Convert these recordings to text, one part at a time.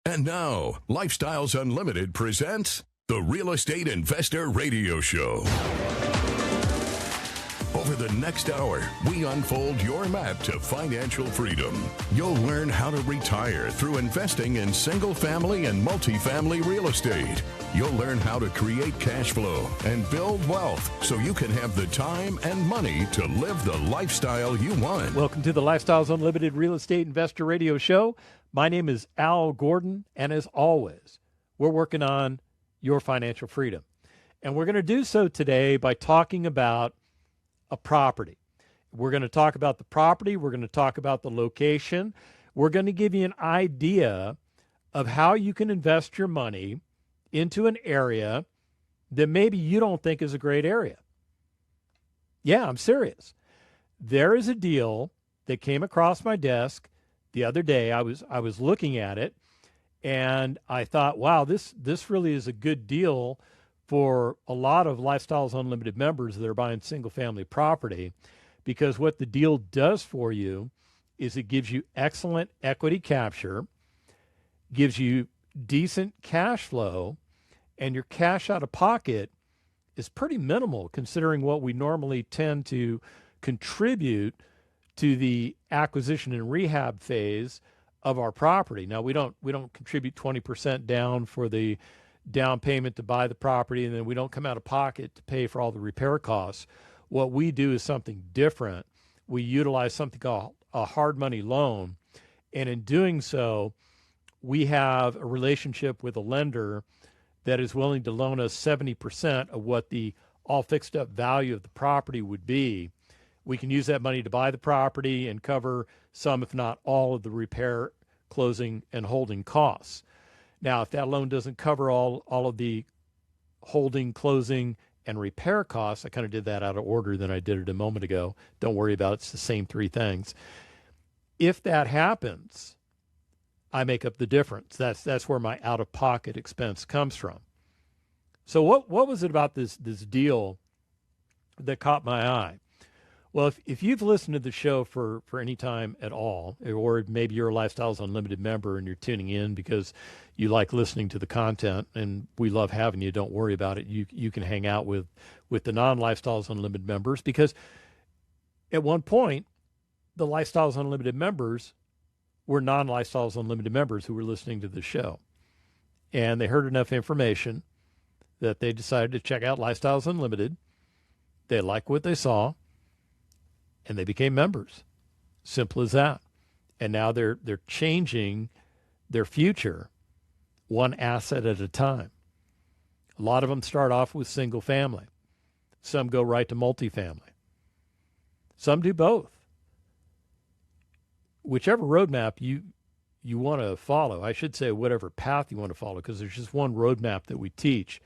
And now, Lifestyles Unlimited presents the Real Estate Investor Radio Show. Over the next hour, we unfold your map to financial freedom. You'll learn how to retire through investing in single-family and multifamily real estate. You'll learn how to create cash flow and build wealth so you can have the time and money to live the lifestyle you want. Welcome to the Lifestyles Unlimited Real Estate Investor Radio Show. My name is Al Gordon, and as always, we're working on your financial freedom. And we're going to do so today by talking about a property. We're going to talk about the property. We're going to talk about the location. We're going to give you an idea of how you can invest your money into an area that maybe you don't think is a great area. Yeah, I'm serious. There is a deal that came across my desk the other day. I was looking at it, and I thought, wow, this really is a good deal for a lot of Lifestyles Unlimited members that are buying single-family property, because what the deal does for you is it gives you excellent equity capture, gives you decent cash flow, and your cash out of pocket is pretty minimal considering what we normally tend to contribute to the acquisition and rehab phase of our property. Now, we don't contribute 20% down for the down payment to buy the property, and then we don't come out of pocket to pay for all the repair costs. What we do is something different. We utilize something called a hard money loan, and in doing so, we have a relationship with a lender that is willing to loan us 70% of what the all fixed up value of the property would be. We can use that money to buy the property and cover some, if not all, of the repair, closing, and holding costs. Now, if that loan doesn't cover all of the holding, closing, and repair costs, I kind of did that out of order than I did it a moment ago. Don't worry about it. It's the same three things. If that happens, I make up the difference. That's where my out-of-pocket expense comes from. So what was it about this deal that caught my eye? Well, if you've listened to the show for any time at all, or maybe you're a Lifestyles Unlimited member and you're tuning in because you like listening to the content, and we love having you, don't worry about it. You can hang out with the non-Lifestyles Unlimited members, because at one point, the Lifestyles Unlimited members were non-Lifestyles Unlimited members who were listening to the show. And they heard enough information that they decided to check out Lifestyles Unlimited. They liked what they saw, and they became members. Simple as that. And now they're changing their future one asset at a time. A lot of them start off with single family. Some go right to multifamily. Some do both. Whichever roadmap you want to follow, I should say whatever path you want to follow, because there's just one roadmap that we teach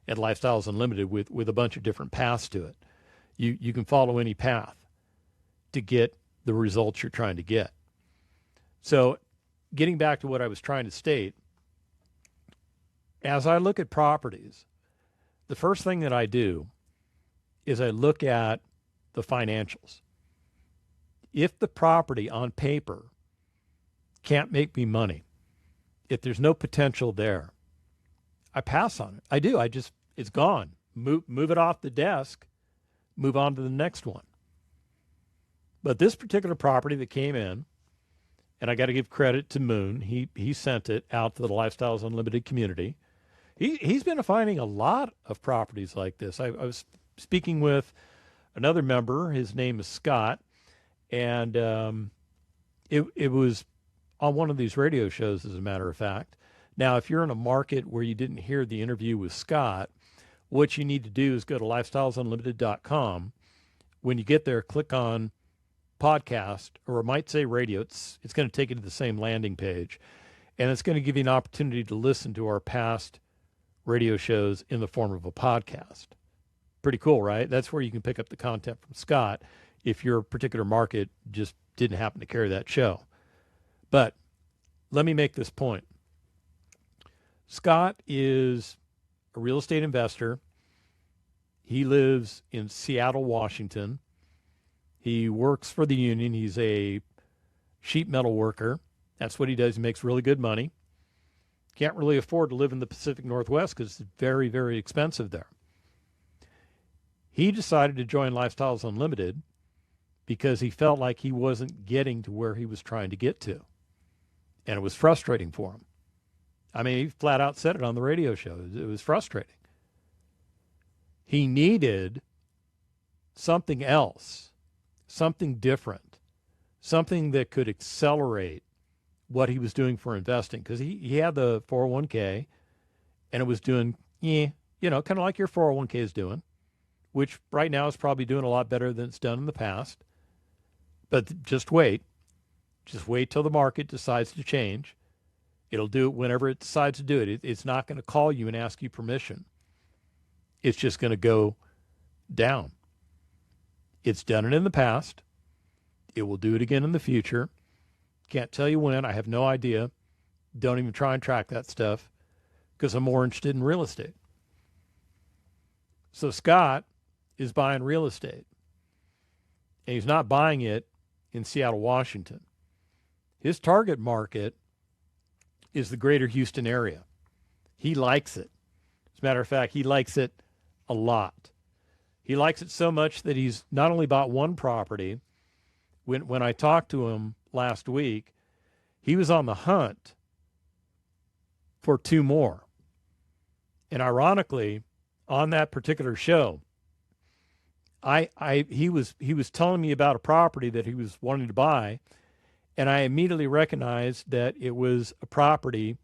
at Lifestyles Unlimited with a bunch of different paths to it. You can follow any path to get the results you're trying to get. So getting back to what I was trying to state, as I look at properties, the first thing that I do is I look at the financials. If the property on paper can't make me money, if there's no potential there, I pass on it. I do. It's gone. Move it off the desk, move on to the next one. But this particular property that came in, and I got to give credit to Moon, he sent it out to the Lifestyles Unlimited community. He's been finding a lot of properties like this. I was speaking with another member. His name is Scott, and it was on one of these radio shows, as a matter of fact. Now, if you're in a market where you didn't hear the interview with Scott, what you need to do is go to lifestylesunlimited.com. When you get there, click on podcast, or it might say radio. It's going to take you to the same landing page, and it's going to give you an opportunity to listen to our past radio shows in the form of a podcast. Pretty cool, right? That's where you can pick up the content from Scott if your particular market just didn't happen to carry that show. But let me make this point. Scott is a real estate investor. He lives in Seattle, Washington. He works for the union. He's a sheet metal worker. That's what he does. He makes really good money. Can't really afford to live in the Pacific Northwest because it's very, very expensive there. He decided to join Lifestyles Unlimited because he felt like he wasn't getting to where he was trying to get to. And it was frustrating for him. I mean, he flat out said it on the radio show. It was frustrating. He needed something else, something different, something that could accelerate what he was doing for investing. Because he had the 401k, and it was doing, kind of like your 401k is doing, which right now is probably doing a lot better than it's done in the past. But just wait. Just wait till the market decides to change. It'll do it whenever it decides to do it. It's not going to call you and ask you permission. It's just going to go down. It's done it in the past. It will do it again in the future. Can't tell you when. I have no idea. Don't even try and track that stuff because I'm more interested in real estate. So Scott is buying real estate. And he's not buying it in Seattle, Washington. His target market is the greater Houston area. He likes it. As a matter of fact, he likes it a lot. He likes it so much that he's not only bought one property. When I talked to him last week, he was on the hunt for two more. And ironically, on that particular show, he was telling me about a property that he was wanting to buy, and I immediately recognized that it was a property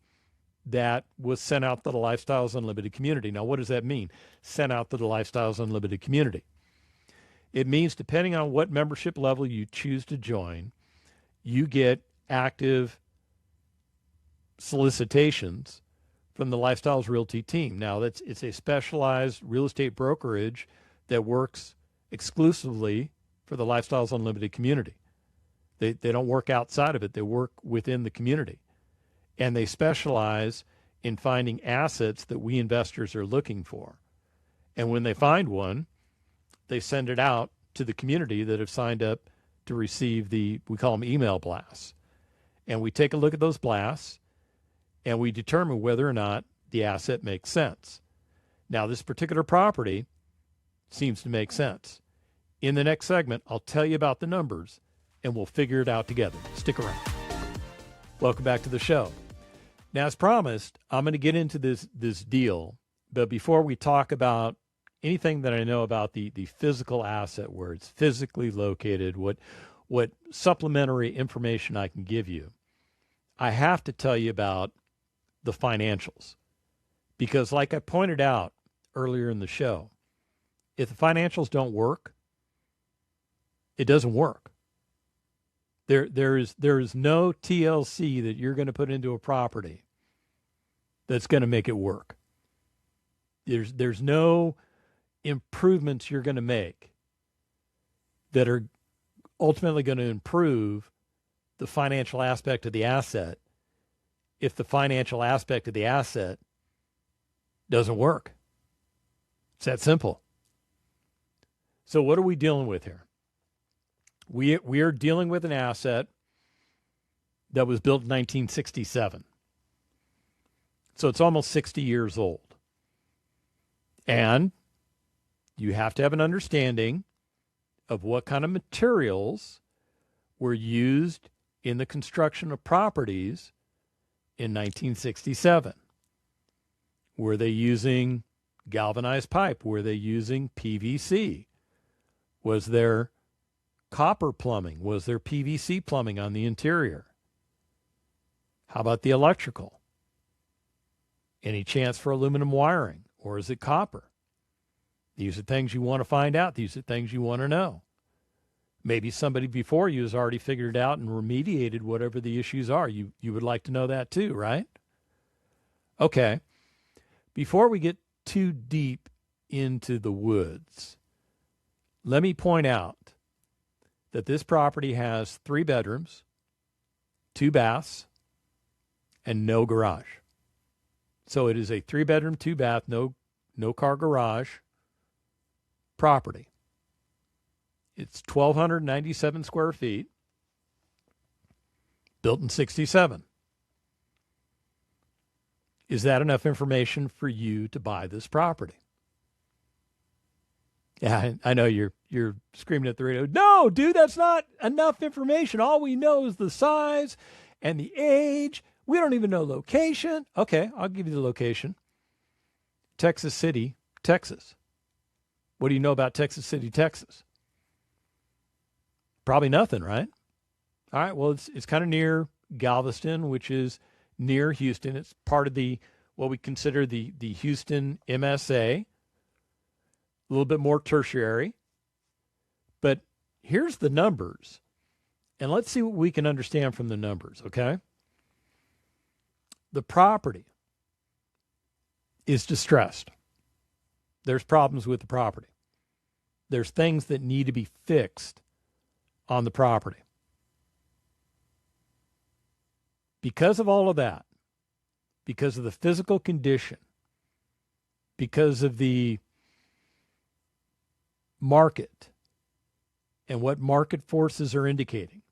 that was sent out to the Lifestyles Unlimited community. Now, what does that mean? Sent out to the Lifestyles Unlimited community. It means depending on what membership level you choose to join, you get active solicitations from the Lifestyles Realty team. Now, it's a specialized real estate brokerage that works exclusively for the Lifestyles Unlimited community. They don't work outside of it. They work within the community. And they specialize in finding assets that we investors are looking for. And when they find one, they send it out to the community that have signed up to receive we call them email blasts. And we take a look at those blasts, and we determine whether or not the asset makes sense. Now, this particular property seems to make sense. In the next segment, I'll tell you about the numbers, and we'll figure it out together. Stick around. Welcome back to the show. Now, as promised, I'm going to get into this deal, but before we talk about anything that I know about the physical asset, where it's physically located, what supplementary information I can give you, I have to tell you about the financials. Because like I pointed out earlier in the show, if the financials don't work, it doesn't work. There is no TLC that you're going to put into a property that's going to make it work. There's no improvements you're going to make that are ultimately going to improve the financial aspect of the asset if the financial aspect of the asset doesn't work. It's that simple. So what are we dealing with here? We are dealing with an asset that was built in 1967. So it's almost 60 years old. And you have to have an understanding of what kind of materials were used in the construction of properties in 1967. Were they using galvanized pipe? Were they using PVC? Was there copper plumbing? Was there PVC plumbing on the interior? How about the electrical? Any chance for aluminum wiring, or is it copper? These are things you want to find out. These are things you want to know. Maybe somebody before you has already figured it out and remediated whatever the issues are. You would like to know that too, right? Okay. Before we get too deep into the woods, let me point out that this property has 3 bedrooms, 2 baths, and no garage. So it is a 3-bedroom, 2-bath, no car garage property. It's 1,297 square feet, built in 67. Is that enough information for you to buy this property? Yeah, I know you're screaming at the radio. No, dude, that's not enough information. All we know is the size and the age. We don't even know location. Okay, I'll give you the location. Texas City, Texas. What do you know about Texas City, Texas? Probably nothing, right? All right, well, it's kind of near Galveston, which is near Houston. It's part of what we consider the Houston MSA. A little bit more tertiary. But here's the numbers. And let's see what we can understand from the numbers, okay? The property is distressed. There's problems with the property. There's things that need to be fixed on the property. Because of all of that, because of the physical condition, because of the market and what market forces are indicating,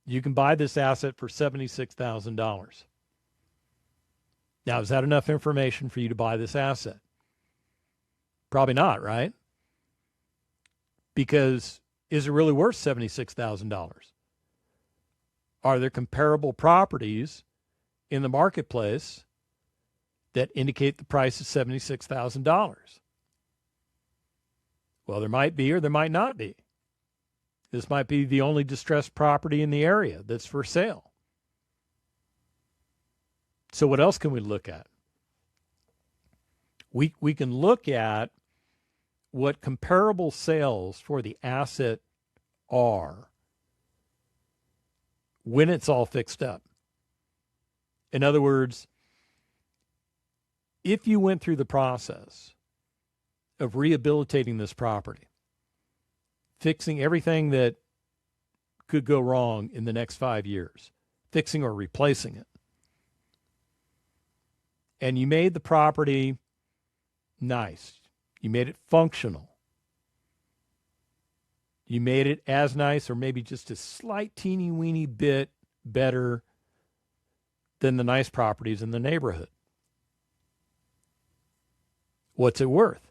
you can buy this asset for $76,000. Now, is that enough information for you to buy this asset? Probably not, right? Because is it really worth $76,000? Are there comparable properties in the marketplace that indicate the price is $76,000? Well, there might be or there might not be. This might be the only distressed property in the area that's for sale. So what else can we look at? We can look at what comparable sales for the asset are when it's all fixed up. In other words, if you went through the process of rehabilitating this property, fixing everything that could go wrong in the next 5 years, fixing or replacing it, and you made the property nice, you made it functional, you made it as nice or maybe just a slight teeny weeny bit better than the nice properties in the neighborhood. What's it worth?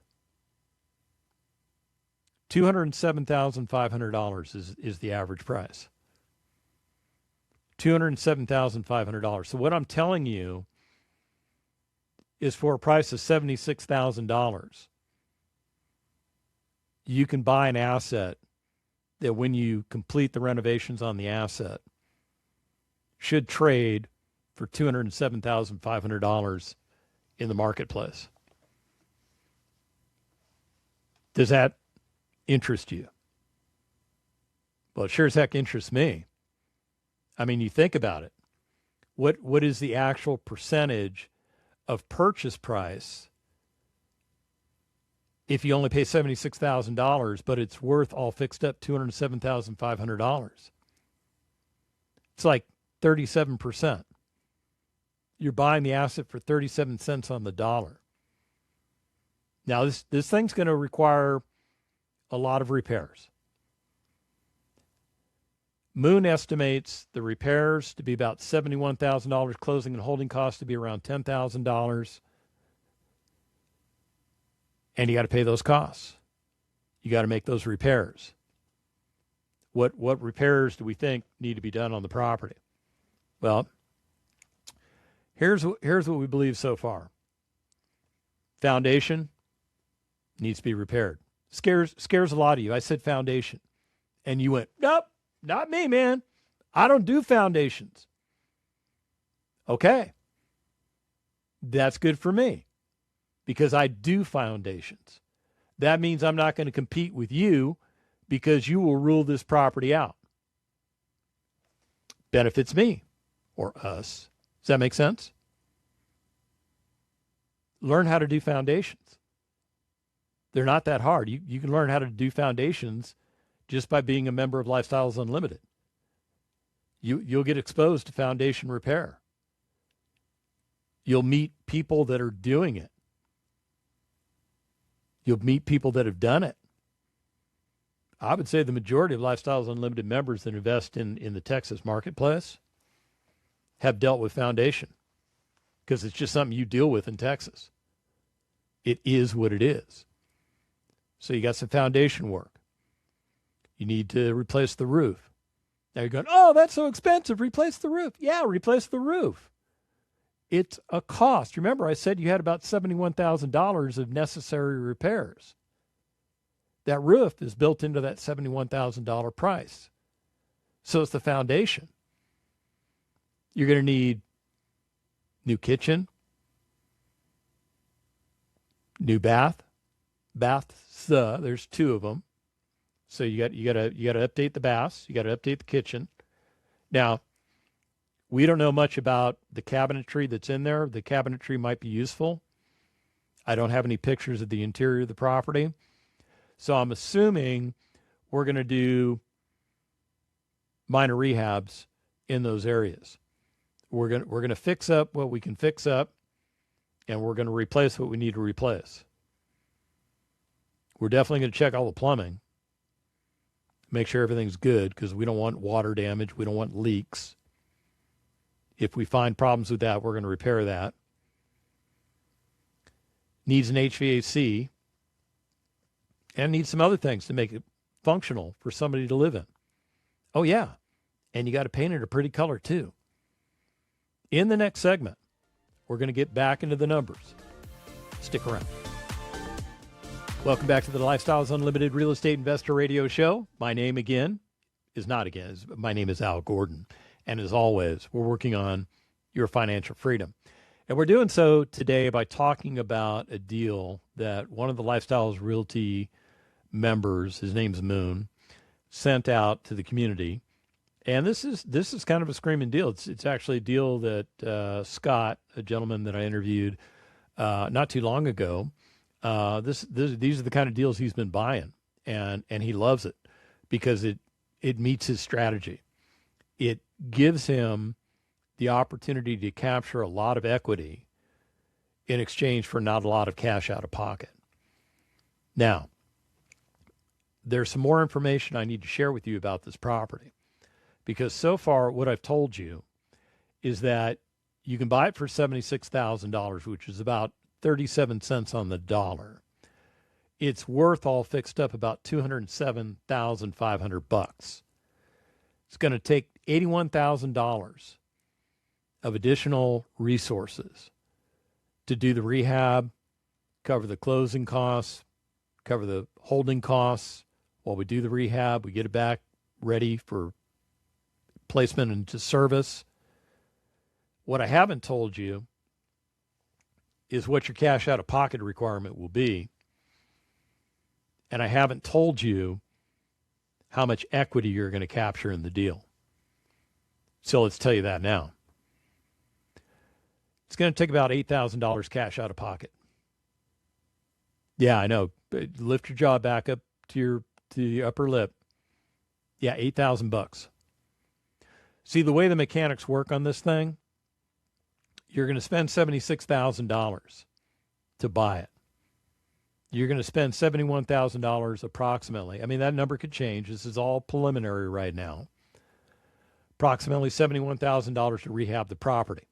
$207,500 is the average price. $207,500. So what I'm telling you is for a price of $76,000, you can buy an asset that when you complete the renovations on the asset should trade for $207,500 in the marketplace. Does that interest you? Well, it sure as heck interests me. I mean, you think about it. What is the actual percentage of purchase price if you only pay $76,000, but it's worth all fixed up $207,500? It's like 37%. You're buying the asset for 37 cents on the dollar. Now, this thing's going to require a lot of repairs. Moon estimates the repairs to be about $71,000, closing and holding costs to be around $10,000. And you got to pay those costs. You got to make those repairs. What repairs do we think need to be done on the property? Well, here's what we believe so far. Foundation needs to be repaired. Scares a lot of you. I said foundation. And you went, nope, not me, man. I don't do foundations. Okay. That's good for me because I do foundations. That means I'm not going to compete with you because you will rule this property out. Benefits me or us. Does that make sense? Learn how to do foundations. They're not that hard. You can learn how to do foundations just by being a member of Lifestyles Unlimited. You'll get exposed to foundation repair. You'll meet people that are doing it. You'll meet people that have done it. I would say the majority of Lifestyles Unlimited members that invest in the Texas marketplace have dealt with foundation. because it's just something you deal with in Texas. It is what it is. So you got some foundation work. You need to replace the roof. Now you're going, oh, that's so expensive. Replace the roof. Yeah, replace the roof. It's a cost. Remember, I said you had about $71,000 of necessary repairs. That roof is built into that $71,000 price. So it's the foundation. You're going to need new kitchen, new bath. Baths, there's two of them. So you got to update the baths. You got to update the kitchen. Now, we don't know much about the cabinetry that's in there. The cabinetry might be useful. I don't have any pictures of the interior of the property. So I'm assuming we're going to do minor rehabs in those areas. We're going to fix up what we can fix up, and we're going to replace what we need to replace. We're definitely going to check all the plumbing, make sure everything's good, because we don't want water damage. We don't want leaks. If we find problems with that, we're going to repair that. Needs an HVAC, and needs some other things to make it functional for somebody to live in. Oh, yeah. And you got to paint it a pretty color, too. In the next segment, we're going to get back into the numbers. Stick around. Welcome back to the Lifestyles Unlimited Real Estate Investor Radio Show. My name is Al Gordon. And as always, we're working on your financial freedom. And we're doing so today by talking about a deal that one of the Lifestyles Realty members, his name's Moon, sent out to the community. And this is kind of a screaming deal. It's actually a deal that Scott, a gentleman that I interviewed not too long ago, these are the kind of deals he's been buying, and he loves it because it meets his strategy. It gives him the opportunity to capture a lot of equity in exchange for not a lot of cash out of pocket. Now, there's some more information I need to share with you about this property, because so far what I've told you is that you can buy it for $76,000, which is about 37 cents on the dollar. It's worth all fixed up about $207,500. It's going to take $81,000 of additional resources to do the rehab, cover the closing costs, cover the holding costs. While we do the rehab, we get it back ready for placement into service. What I haven't told you is what your cash out of pocket requirement will be. And I haven't told you how much equity you're going to capture in the deal. So let's tell you that now. It's going to take about $8,000 cash out of pocket. Yeah, I know. Lift your jaw back up to the upper lip. Yeah, $8,000. See, the way the mechanics work on this thing, you're going to spend $76,000 to buy it. You're going to spend $71,000 approximately. I mean, that number could change. This is all preliminary right now. Approximately $71,000 to rehab the property.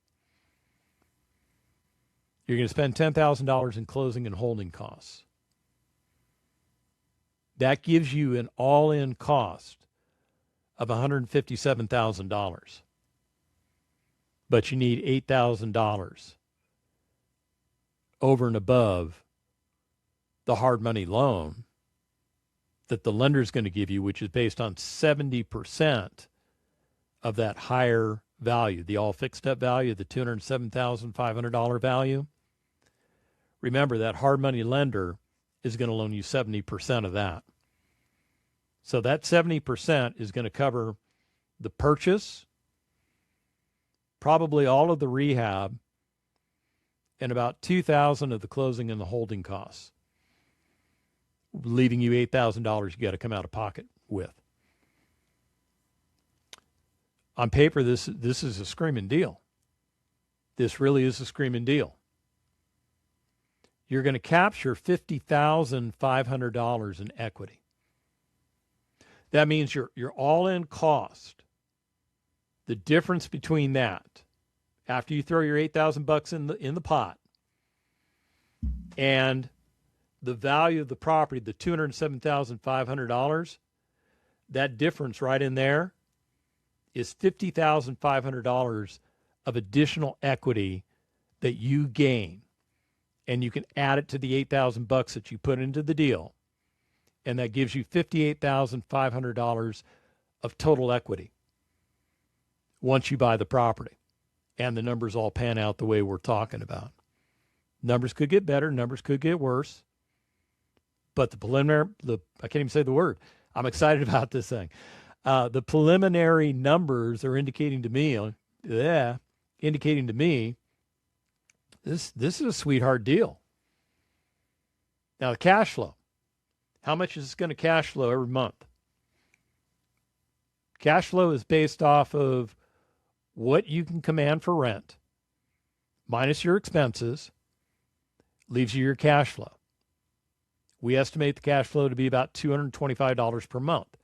You're going to spend $10,000 in closing and holding costs. That gives you an all-in cost of $157,000. But you need $8,000 over and above the hard money loan that the lender's going to give you, which is based on 70% of that higher value, the all fixed up value, the $207,500 value. Remember, that hard money lender is going to loan you 70% of that. So that 70% is going to cover the purchase, probably all of the rehab, and about $2,000 of the closing and the holding costs, leaving you $8,000 you got to come out of pocket with. On paper, this is a screaming deal. This really is a screaming deal. You're going to capture $50,500 in equity. That means your all-in cost, the difference between that after you throw your $8,000 in the pot, and the value of the property, the $207,500, that difference right in there is $50,500 of additional equity that you gain, and you can add it to the $8,000 that you put into the deal, and that gives you $58,500 of total equity once you buy the property, and the numbers all pan out the way we're talking about. Numbers could get better, numbers could get worse, but I can't even say the word. I'm excited about this thing. The preliminary numbers are indicating to me, this is a sweetheart deal. Now, the cash flow. How much is this going to cash flow every month? Cash flow is based off of what you can command for rent minus your expenses, leaves you your cash flow. We estimate the cash flow to be about $225 per month,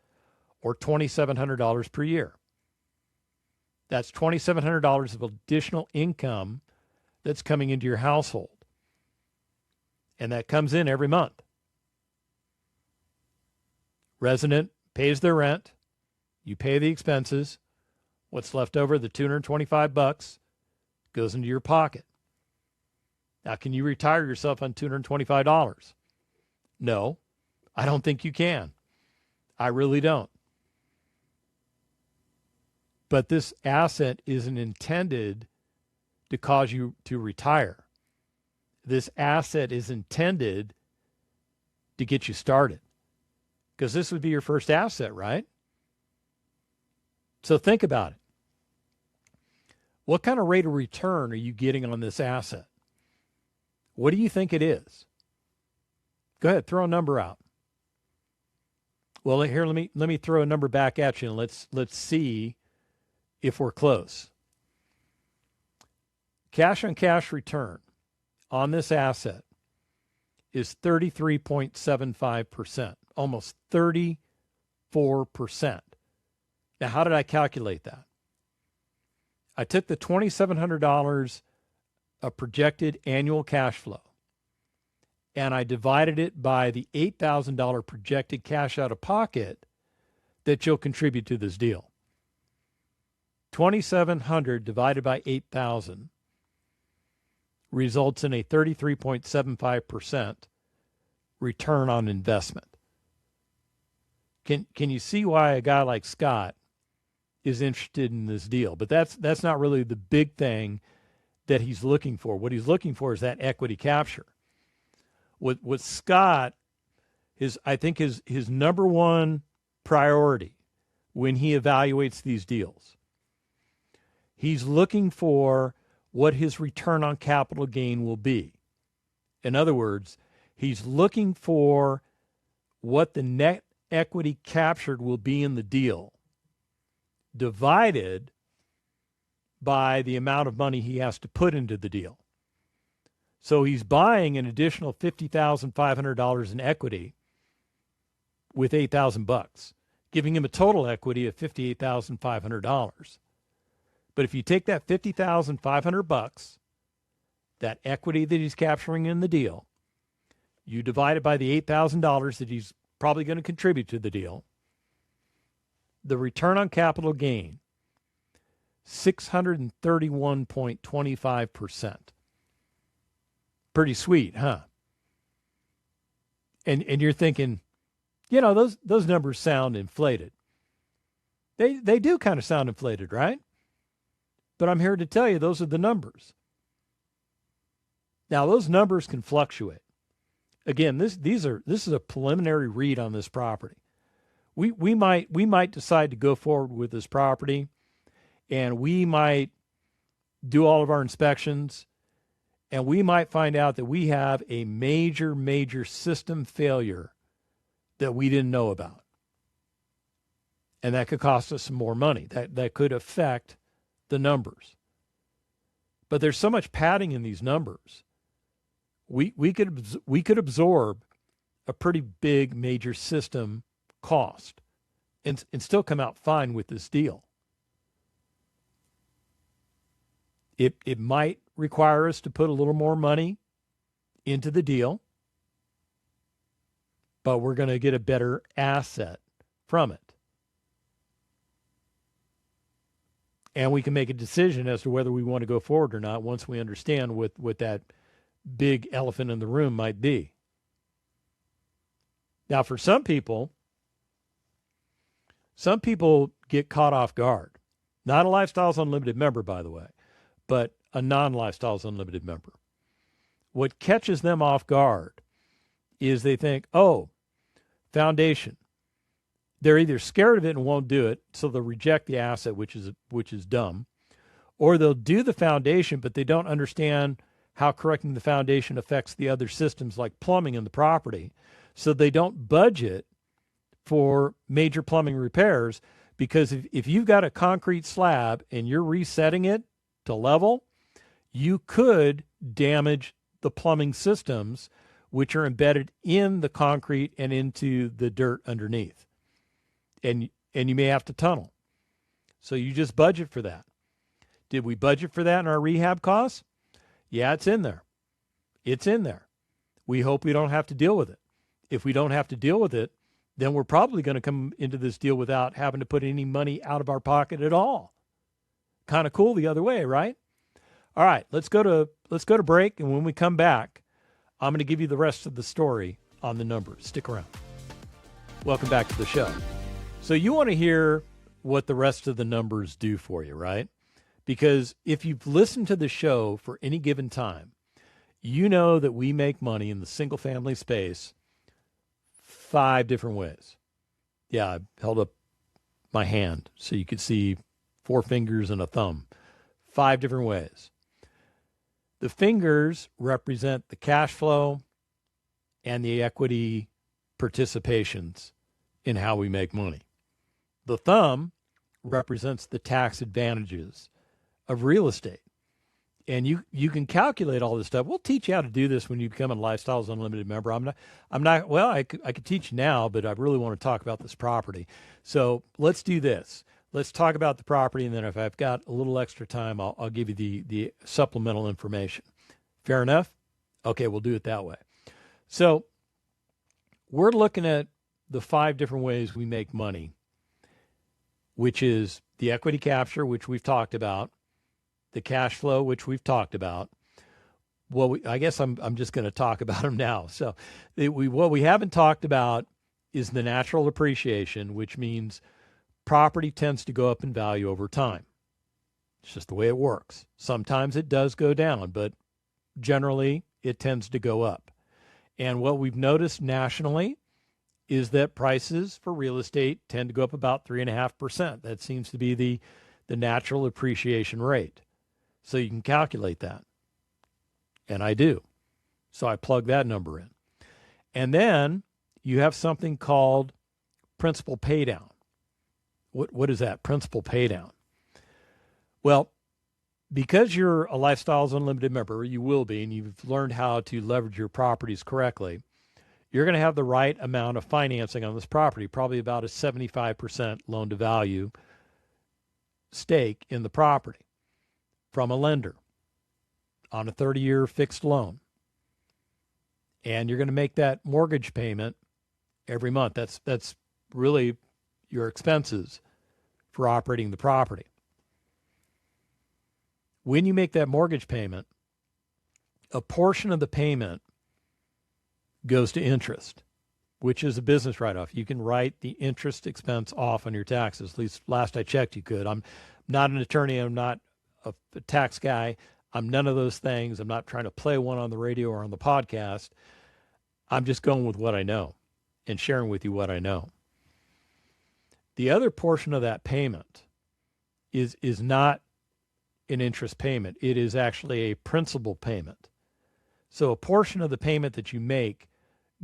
or $2,700 per year. That's $2,700 of additional income that's coming into your household. And that comes in every month. Resident pays their rent. You pay the expenses. What's left over, the $225, goes into your pocket. Now, can you retire yourself on $225? No, I don't think you can. I really don't. But this asset isn't intended to cause you to retire. This asset is intended to get you started, because this would be your first asset, right? So think about it. What kind of rate of return are you getting on this asset? What do you think it is? Go ahead, throw a number out. Well, here, let me throw a number back at you, and let's see if we're close. Cash on cash return on this asset is 33.75%, almost 34%. Now, how did I calculate that? I took the $2,700 of projected annual cash flow, and I divided it by the $8,000 projected cash out of pocket that you'll contribute to this deal. $2,700 divided by 8,000 results in a 33.75% return on investment. Can you see why a guy like Scott is interested in this deal? But that's not really the big thing that he's looking for. What he's looking for is that equity capture. With Scott, I think his number one priority when he evaluates these deals, he's looking for what his return on capital gain will be. In other words, he's looking for what the net equity captured will be in the deal, divided by the amount of money he has to put into the deal. So he's buying an additional $50,500 in equity with $8,000, giving him a total equity of $58,500. But if you take that $50,500, that equity that he's capturing in the deal, you divide it by the $8,000 that he's probably going to contribute to the deal, the return on capital gain, 631.25%. Pretty sweet, huh? And you're thinking, those numbers sound inflated. They do kind of sound inflated, right? But I'm here to tell you those are the numbers. Now, those numbers can fluctuate. Again, this is a preliminary read on this property. We might decide to go forward with this property, and we might do all of our inspections, and we might find out that we have a major system failure that we didn't know about. And that could cost us some more money. That could affect the numbers. But there's so much padding in these numbers. We could absorb a pretty big major system cost and still come out fine with this deal. It might require us to put a little more money into the deal, but we're going to get a better asset from it. And we can make a decision as to whether we want to go forward or not once we understand what that big elephant in the room might be. Now, for some people get caught off guard. Not a Lifestyles Unlimited member, by the way, but a non-Lifestyles Unlimited member. What catches them off guard is they think, oh, foundation. They're either scared of it and won't do it, so they'll reject the asset, which is dumb, or they'll do the foundation, but they don't understand how correcting the foundation affects the other systems like plumbing in the property. So they don't budget for major plumbing repairs, because if you've got a concrete slab and you're resetting it to level, you could damage the plumbing systems, which are embedded in the concrete and into the dirt underneath. And you may have to tunnel. So you just budget for that. Did we budget for that in our rehab costs? Yeah, it's in there. It's in there. We hope we don't have to deal with it. If we don't have to deal with it, then we're probably going to come into this deal without having to put any money out of our pocket at all. Kind of cool the other way, right? All right, let's go to break, and when we come back, I'm going to give you the rest of the story on the numbers. Stick around. Welcome back to the show. So you want to hear what the rest of the numbers do for you, right? Because if you've listened to the show for any given time, you know that we make money in the single-family space 5 different ways. Yeah, I held up my hand so you could see 4 fingers and a thumb. 5 different ways. The fingers represent the cash flow and the equity participations in how we make money. The thumb represents the tax advantages of real estate. And you can calculate all this stuff. We'll teach you how to do this when you become a Lifestyles Unlimited member. I could teach now, but I really want to talk about this property. So let's do this. Let's talk about the property, and then if I've got a little extra time, I'll give you the supplemental information. Fair enough? Okay, we'll do it that way. So we're looking at the 5 different ways we make money, which is the equity capture, which we've talked about, the cash flow, which we've talked about. Well, I guess I'm just going to talk about them now. So what we haven't talked about is the natural appreciation, which means property tends to go up in value over time. It's just the way it works. Sometimes it does go down, but generally it tends to go up. And what we've noticed nationally is that prices for real estate tend to go up about 3.5%. That seems to be the natural appreciation rate. So you can calculate that. And I do. So I plug that number in. And then you have something called principal paydown. What is that, principal paydown? Well, because you're a Lifestyles Unlimited member, you will be, and you've learned how to leverage your properties correctly, you're going to have the right amount of financing on this property, probably about a 75% loan to value stake in the property from a lender on a 30-year fixed loan. And you're going to make that mortgage payment every month. That's really your expenses for operating the property. When you make that mortgage payment, a portion of the payment goes to interest, which is a business write-off. You can write the interest expense off on your taxes. At least last I checked, you could. I'm not an attorney. I'm not a tax guy. I'm none of those things. I'm not trying to play one on the radio or on the podcast. I'm just going with what I know and sharing with you what I know. The other portion of that payment is not an interest payment. It is actually a principal payment. So a portion of the payment that you make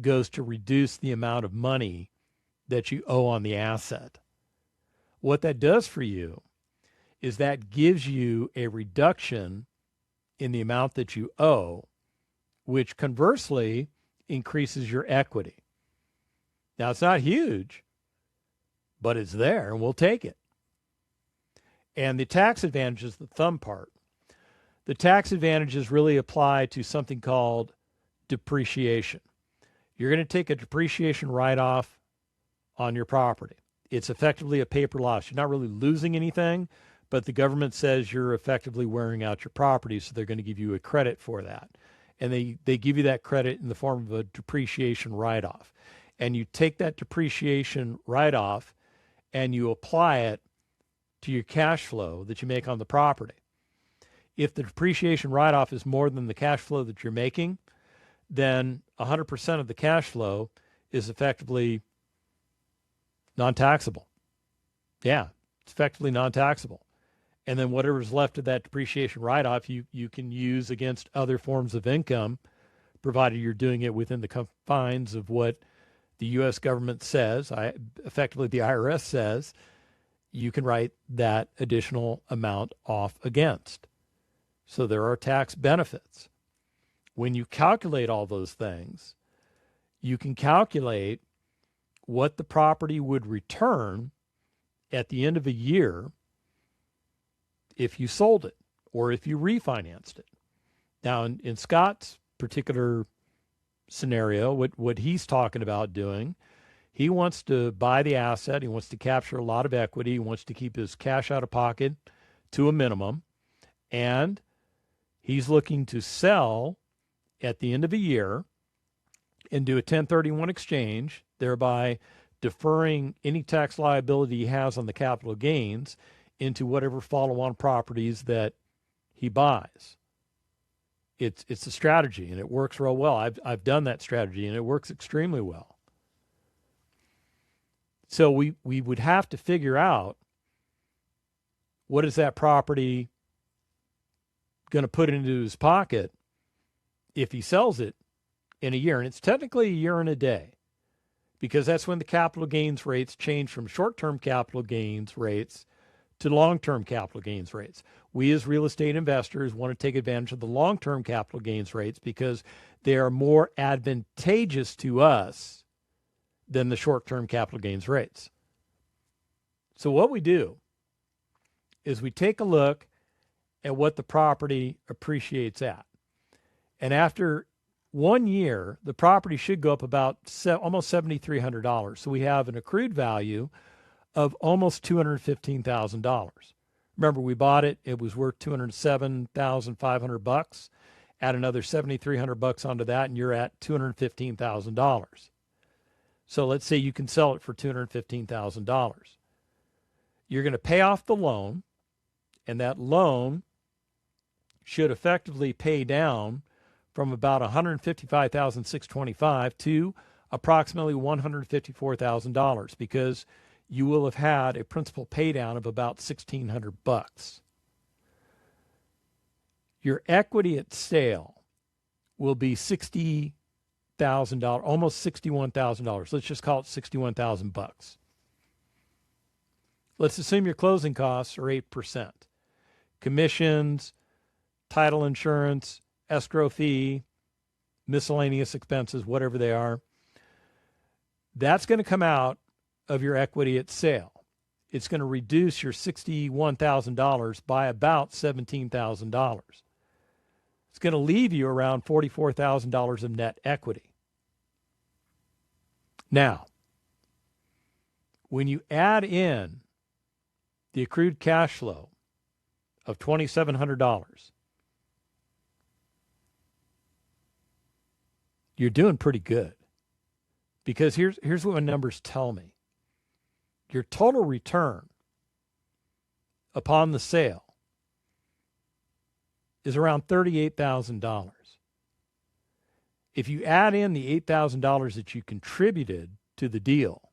goes to reduce the amount of money that you owe on the asset. What that does for you is that gives you a reduction in the amount that you owe, which conversely increases your equity. Now, it's not huge, but it's there, and we'll take it. And the tax advantage is the thumb part. The tax advantages really apply to something called depreciation. You're going to take a depreciation write-off on your property. It's effectively a paper loss. You're not really losing anything, but the government says you're effectively wearing out your property, so they're going to give you a credit for that. And they give you that credit in the form of a depreciation write-off. And you take that depreciation write-off and you apply it to your cash flow that you make on the property. If the depreciation write-off is more than the cash flow that you're making, then 100% of the cash flow is effectively non-taxable. Yeah, it's effectively non-taxable. And then whatever's left of that depreciation write-off, you can use against other forms of income, provided you're doing it within the confines of what the U.S. government says, effectively the IRS says, you can write that additional amount off against. So there are tax benefits. When you calculate all those things, you can calculate what the property would return at the end of a year if you sold it or if you refinanced it. Now, in Scott's particular scenario, what he's talking about doing, he wants to buy the asset. He wants to capture a lot of equity. He wants to keep his cash out of pocket to a minimum. And he's looking to sell at the end of a year and do a 1031 exchange, thereby deferring any tax liability he has on the capital gains into whatever follow-on properties that he buys. It's a strategy, and it works real well. I've done that strategy, and it works extremely well. So we would have to figure out, what is that property going to put into his pocket if he sells it in a year? And it's technically a year and a day, because that's when the capital gains rates change from short-term capital gains rates to long-term capital gains rates. We as real estate investors want to take advantage of the long-term capital gains rates because they are more advantageous to us than the short-term capital gains rates. So what we do is we take a look at what the property appreciates at. And after 1 year, the property should go up about almost $7,300. So we have an accrued value of almost $215,000. Remember, we bought it; it was worth $207,500. Add another $7,300 onto that, and you're at $215,000. So let's say you can sell it for $215,000. You're going to pay off the loan, and that loan should effectively pay down from about $155,625 to approximately $154,000, because you will have had a principal pay down of about $1,600. Your equity at sale will be $60,000, almost $61,000. Let's just call it $61,000. Let's assume your closing costs are 8%. Commissions, title insurance, escrow fee, miscellaneous expenses, whatever they are. That's going to come out of your equity at sale. It's going to reduce your $61,000 by about $17,000. It's going to leave you around $44,000 of net equity. Now, when you add in the accrued cash flow of $2,700, you're doing pretty good. Because here's what my numbers tell me. Your total return upon the sale is around $38,000. If you add in the $8,000 that you contributed to the deal,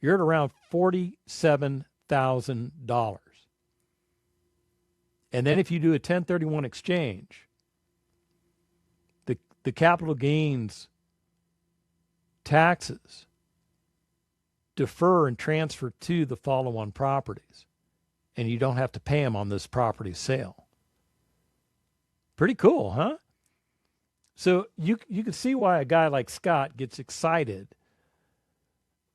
you're at around $47,000. And then if you do a 1031 exchange, the capital gains taxes defer and transfer to the follow-on properties, and you don't have to pay them on this property sale. Pretty cool, huh? So you can see why a guy like Scott gets excited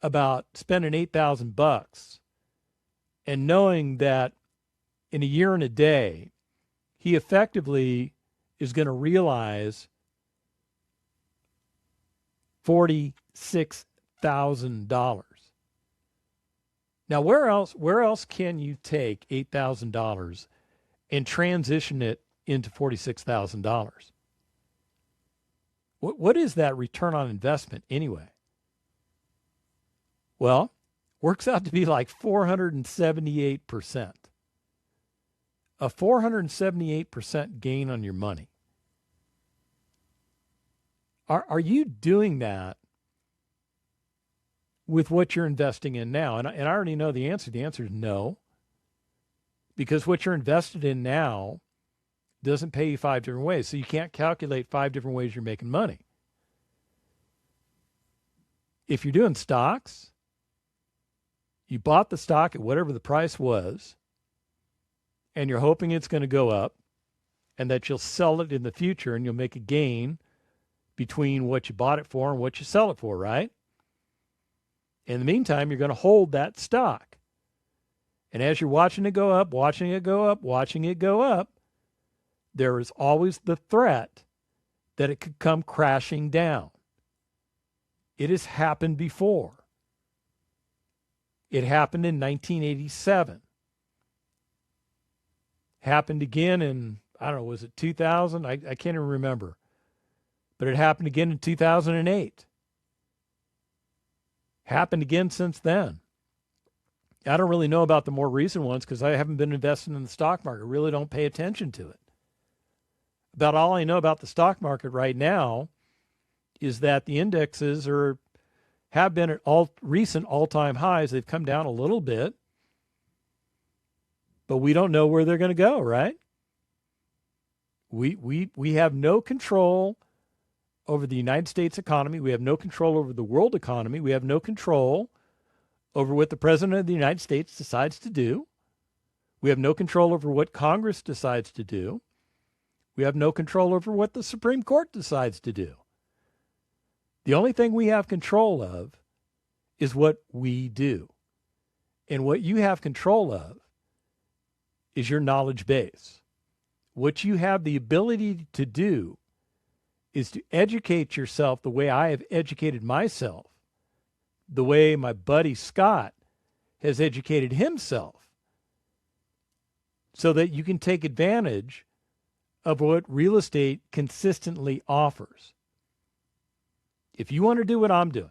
about spending $8,000 and knowing that in a year and a day he effectively is going to realize $46,000. Now, where else can you take $8,000 and transition it into $46,000? What is that return on investment anyway? Well, works out to be like 478%. A 478% gain on your money. Are you doing that with what you're investing in now? And I already know the answer. The answer is no. Because what you're invested in now doesn't pay you 5 different ways. So you can't calculate 5 different ways you're making money. If you're doing stocks, you bought the stock at whatever the price was, and you're hoping it's going to go up and that you'll sell it in the future and you'll make a gain between what you bought it for and what you sell it for, right? In the meantime, you're going to hold that stock. And as you're watching it go up, watching it go up, watching it go up, there is always the threat that it could come crashing down. It has happened before. It happened in 1987. Happened again in, I don't know, was it 2000? I can't even remember. But it happened again in 2008. Happened again since then. I don't really know about the more recent ones because I haven't been investing in the stock market. I really don't pay attention to it. About all I know about the stock market right now is that the indexes have been at recent all-time highs. They've come down a little bit, but we don't know where they're going to go, right? We have no control over the United States economy. We have no control over the world economy. We have no control over what the President of the United States decides to do. We have no control over what Congress decides to do. We have no control over what the Supreme Court decides to do. The only thing we have control of is what we do. And what you have control of is your knowledge base. What you have the ability to do is to educate yourself the way I have educated myself, the way my buddy Scott has educated himself, so that you can take advantage of what real estate consistently offers. If you want to do what I'm doing,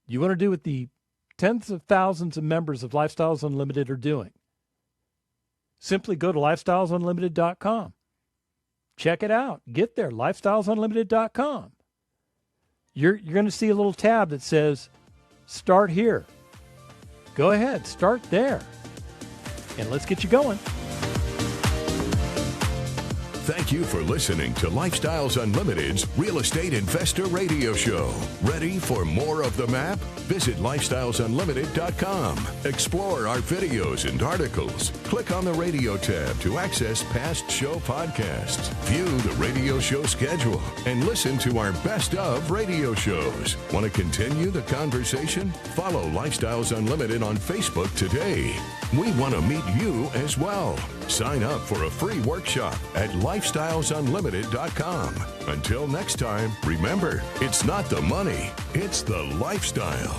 you want to do what the tens of thousands of members of Lifestyles Unlimited are doing, simply go to lifestylesunlimited.com. Check it out. Get there, lifestylesunlimited.com. You're going to see a little tab that says, start here. Go ahead, start there. And let's get you going. Thank you for listening to Lifestyles Unlimited's Real Estate Investor Radio Show. Ready for more of the map? Visit lifestylesunlimited.com. Explore our videos and articles. Click on the radio tab to access past show podcasts. View the radio show schedule and listen to our best of radio shows. Want to continue the conversation? Follow Lifestyles Unlimited on Facebook today. We want to meet you as well. Sign up for a free workshop at lifestylesunlimited.com. Until next time, remember, it's not the money, it's the lifestyle.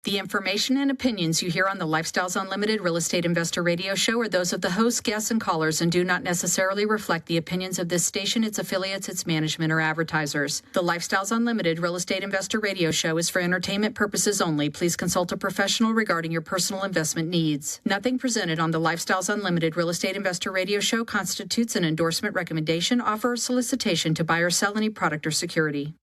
The information and opinions you hear on the Lifestyles Unlimited Real Estate Investor Radio Show are those of the hosts, guests, and callers and do not necessarily reflect the opinions of this station, its affiliates, its management, or advertisers. The Lifestyles Unlimited Real Estate Investor Radio Show is for entertainment purposes only. Please consult a professional regarding your personal investment needs. Nothing presented on the Lifestyles Unlimited Real Estate Investor Radio Show constitutes an endorsement, recommendation, offer, or solicitation to buy or sell any product or security.